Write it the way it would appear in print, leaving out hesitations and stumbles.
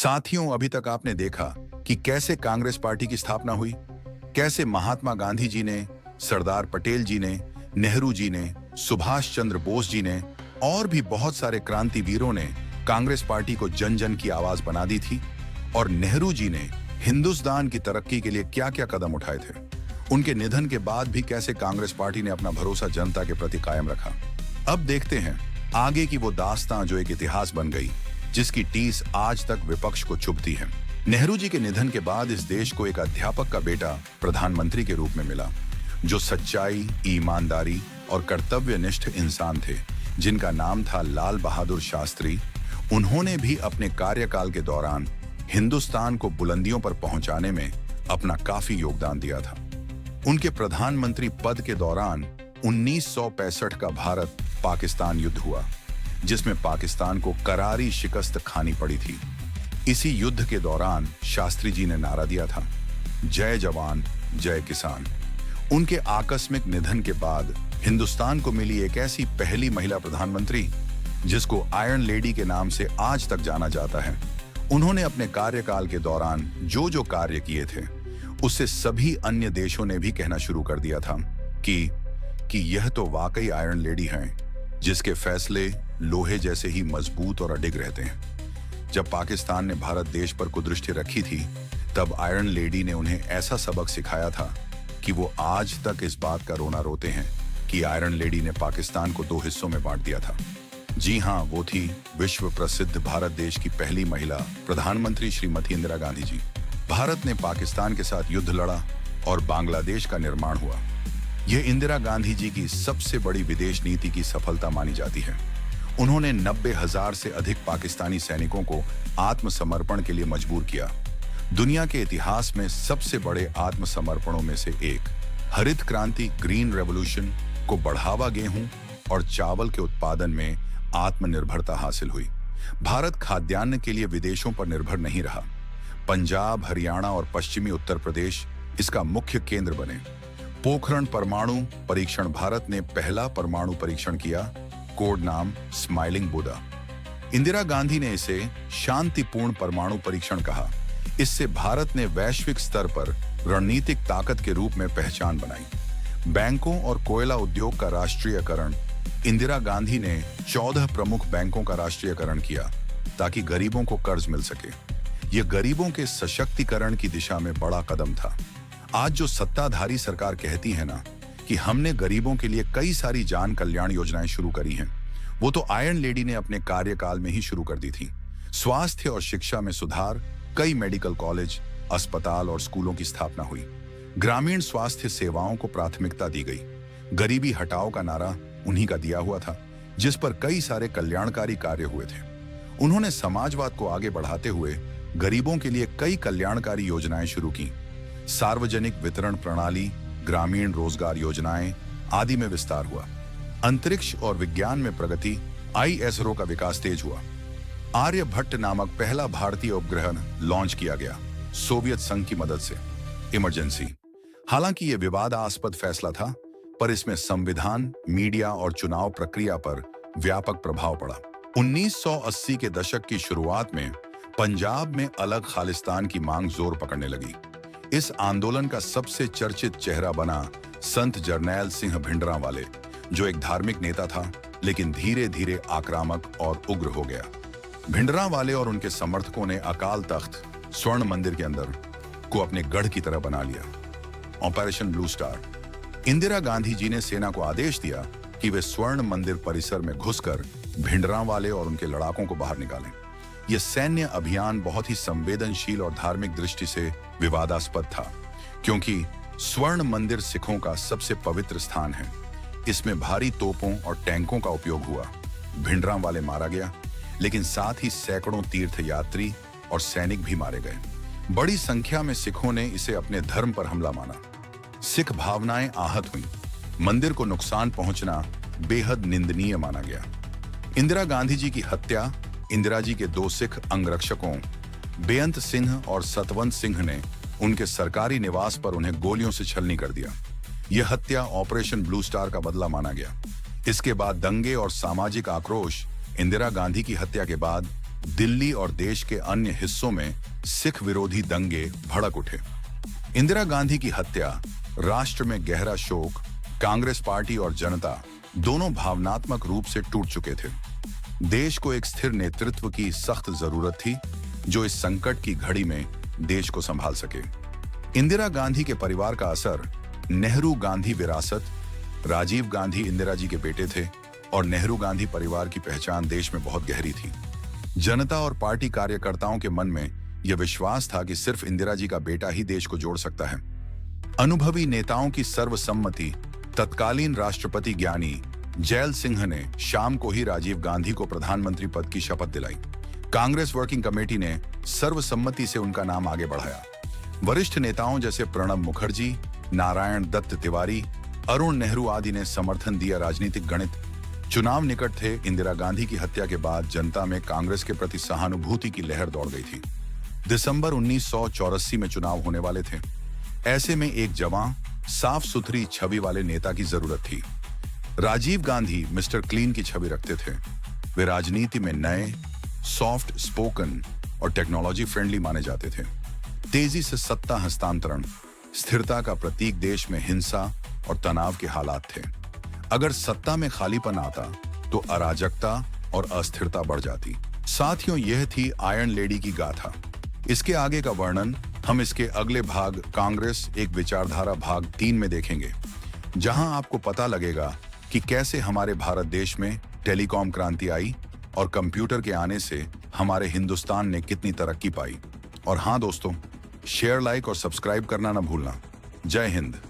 साथियों, अभी तक आपने देखा कि कैसे कांग्रेस पार्टी की स्थापना हुई, कैसे महात्मा गांधी जी ने, सरदार पटेल जी ने, नेहरू जी ने, सुभाष चंद्र बोस जी ने और भी बहुत सारे क्रांतिवीरों ने कांग्रेस पार्टी को जन जन की आवाज बना दी थी। और नेहरू जी ने हिंदुस्तान की तरक्की के लिए क्या क्या कदम उठाए थे। उनके निधन के बाद भी कैसे कांग्रेस पार्टी ने अपना भरोसा जनता के प्रति कायम रखा। अब देखते हैं आगे की वो दास्तां जो एक इतिहास बन गई, जिसकी टीस आज तक विपक्ष को चुभती है। नेहरू जी के निधन के बाद इस देश को एक अध्यापक का बेटा प्रधानमंत्री के रूप में मिला, जो सच्चाई, ईमानदारी और कर्तव्यनिष्ठ इंसान थे, जिनका नाम था लाल बहादुर शास्त्री। उन्होंने भी अपने कार्यकाल के दौरान हिंदुस्तान को बुलंदियों पर पहुंचाने में अपना काफी योगदान दिया था। उनके प्रधानमंत्री पद के दौरान 1965 का भारत पाकिस्तान युद्ध हुआ, जिसमें पाकिस्तान को करारी शिकस्त खानी पड़ी थी। इसी युद्ध के दौरान शास्त्री जी ने नारा दिया था, जय जवान जय किसान। उनके आकस्मिक निधन के बाद हिंदुस्तान को मिली एक ऐसी पहली महिला प्रधानमंत्री, जिसको आयरन लेडी के नाम से आज तक जाना जाता है। उन्होंने अपने कार्यकाल के दौरान जो जो कार्य किए थे, उससे सभी अन्य देशों ने भी कहना शुरू कर दिया था कि यह तो वाकई आयरन लेडी हैं, जिसके फैसले लोहे जैसे ही मजबूत और अडिग रहते हैं। जब पाकिस्तान ने भारत देश पर कुदृष्टि रखी थी, तब आयरन लेडी ने उन्हें ऐसा सबक सिखाया था कि वो आज तक इस बात का रोना रोते हैं कि आयरन लेडी ने पाकिस्तान को 2 हिस्सों में बांट दिया था। जी हाँ, वो थी विश्व प्रसिद्ध भारत देश की पहली महिला प्रधानमंत्री श्रीमती इंदिरा गांधी जी। भारत ने पाकिस्तान के साथ युद्ध लड़ा और बांग्लादेश का निर्माण हुआ। यह इंदिरा गांधी जी की सबसे बड़ी विदेश नीति की सफलता मानी जाती है। उन्होंने 90,000 से अधिक पाकिस्तानी सैनिकों को आत्मसमर्पण के लिए मजबूर किया। दुनिया के इतिहास में सबसे बड़े आत्मसमर्पणों में से एक हरित क्रांति, ग्रीन रेवोल्यूशन को बढ़ावा गेहूं और चावल के उत्पादन में आत्मनिर्भरता हासिल हुई। भारत खाद्यान्न के लिए विदेशों पर निर्भर नहीं रहा। पंजाब, हरियाणा और पश्चिमी उत्तर प्रदेश इसका मुख्य केंद्र बने। पोखरण परमाणु परीक्षण, भारत ने पहला परमाणु परीक्षण किया, कोड नाम स्माइलिंग बुद्धा। इंदिरा गांधी ने इसे शांतिपूर्ण परमाणु परीक्षण कहा। इससे भारत ने वैश्विक स्तर पर रणनीतिक ताकत के रूप में पहचान बनाई। बैंकों और कोयला उद्योग का राष्ट्रीयकरण, इंदिरा गांधी ने 14 प्रमुख बैंकों का राष्ट्रीयकरण किया ताकि गरीबों को कर्ज मिल सके। यह गरीबों के सशक्तिकरण की दिशा में बड़ा कदम था। आज जो सत्ताधारी सरकार कहती है ना कि हमने गरीबों के लिए कई सारी जन कल्याण योजनाएं शुरू करी हैं, वो तो आयरन लेडी ने अपने कार्यकाल में ही शुरू कर दी थी। स्वास्थ्य और शिक्षा में सुधार, कई मेडिकल कॉलेज, अस्पताल और स्कूलों की स्थापना हुई। ग्रामीण स्वास्थ्य सेवाओं को प्राथमिकता दी गई। गरीबी हटाओ का नारा उन्हीं का दिया हुआ था, जिस पर कई सारे कल्याणकारी कार्य हुए थे। उन्होंने समाजवाद को आगे बढ़ाते हुए गरीबों के लिए कई कल्याणकारी योजनाएं शुरू की। सार्वजनिक वितरण प्रणाली, ग्रामीण रोजगार योजनाएं आदि में विस्तार हुआ। अंतरिक्ष और विज्ञान में प्रगति, ISRO का विकास तेज हुआ। आर्यभट्ट नामक पहला भारतीय उपग्रह लॉन्च किया गया, सोवियत संघ की मदद से, इमरजेंसी। हालांकि यह विवादास्पद फैसला था, पर इसमें संविधान, मीडिया और चुनाव प्रक्रिया पर व्यापक प्रभाव पड़ा। 1980 के दशक की शुरुआत में पंजाब में अलग खालिस्तान की मांग जोर पकड़ने लगी। इस आंदोलन का सबसे चर्चित चेहरा बना संत जरनैल सिंह भिंडरांवाले, जो एक धार्मिक नेता था, लेकिन धीरे धीरे आक्रामक और उग्र हो गया। भिंडरांवाले और उनके समर्थकों ने अकाल तख्त स्वर्ण मंदिर के अंदर को अपने गढ़ की तरह बना लिया। Operation blue star. Indira Gandhi ji ने सेना को आदेश दिया कि वे स्वर्ण मंदिर परिसर में घुसकर भिंडरांवाले और उनके लड़ाकों को बाहर निकालें। यह सैन्य अभियान बहुत ही संवेदनशील और धार्मिक दृष्टि से विवादास्पद था, क्योंकि स्वर्ण मंदिर सिखों का सबसे पवित्र स्थान है। इसमें भारी तोपों और टैंकों का उपयोग हुआ। भिंडरांवाले मारा गया, लेकिन साथ ही सैकड़ों तीर्थयात्री और सैनिक भी मारे गए। बड़ी संख्या में सिखों ने इसे अपने धर्म पर हमला माना। सिख भावनाएं आहत हुईं। मंदिर को नुकसान पहुंचना बेहद निंदनीय माना गया। इंदिरा गांधी जी की हत्या, इंदिरा जी के 2 सिख अंगरक्षकों बेअंत सिंह और सतवंत सिंह ने उनके सरकारी निवास पर उन्हें गोलियों से छलनी कर दिया। यह हत्या ऑपरेशन ब्लू स्टार का बदला माना गया। इसके बाद दंगे और सामाजिक आक्रोश इंदिरा गांधी की हत्या के बाद दिल्ली और देश के अन्य हिस्सों में सिख विरोधी दंगे भड़क उठे। इंदिरा गांधी की हत्या राष्ट्र में गहरा शोक, कांग्रेस पार्टी और जनता दोनों भावनात्मक रूप से टूट चुके थे। देश को एक स्थिर नेतृत्व की सख्त जरूरत थी जो इस संकट की घड़ी में देश को संभाल सके। इंदिरा गांधी के परिवार का असर नेहरू गांधी विरासत, राजीव गांधी इंदिरा जी के बेटे थे और नेहरू गांधी परिवार की पहचान देश में बहुत गहरी थी। जनता और पार्टी कार्यकर्ताओं के मन में यह विश्वास था कि सिर्फ इंदिरा जी का बेटा ही देश को जोड़ सकता है। अनुभवी नेताओं की सर्वसम्मति, तत्कालीन राष्ट्रपति ज्ञानी जैल सिंह ने शाम को ही राजीव गांधी को प्रधानमंत्री पद की शपथ दिलाई। कांग्रेस वर्किंग कमेटी ने सर्वसम्मति से उनका नाम आगे बढ़ाया। वरिष्ठ नेताओं जैसे प्रणब मुखर्जी, नारायण दत्त तिवारी, अरुण नेहरू आदि ने समर्थन दिया। राजनीतिक गणित, चुनाव निकट थे। इंदिरा गांधी की हत्या के बाद जनता में कांग्रेस के प्रति सहानुभूति की लहर दौड़ गई थी। दिसंबर 1984 में चुनाव होने वाले थे। ऐसे में एक जवां, साफ सुथरी छवि वाले नेता की जरूरत थी। राजीव गांधी मिस्टर क्लीन की छवि रखते थे। वे राजनीति में नए, सॉफ्ट स्पोकन और टेक्नोलॉजी फ्रेंडली माने जाते थे। तेजी से सत्ता हस्तांतरण, स्थिरता का प्रतीक देश में हिंसा और तनाव के हालात थे। अगर सत्ता में खालीपन आता तो अराजकता और अस्थिरता बढ़ जाती। साथियों, यह थी आयरन लेडी की गाथा। इसके आगे का वर्णन हम इसके अगले भाग कांग्रेस एक विचारधारा भाग 3 में देखेंगे, जहां आपको पता लगेगा कि कैसे हमारे भारत देश में टेलीकॉम क्रांति आई और कंप्यूटर के आने से हमारे हिंदुस्तान ने कितनी तरक्की पाई। और हाँ दोस्तों, शेयर, लाइक और सब्सक्राइब करना ना भूलना। जय हिंद।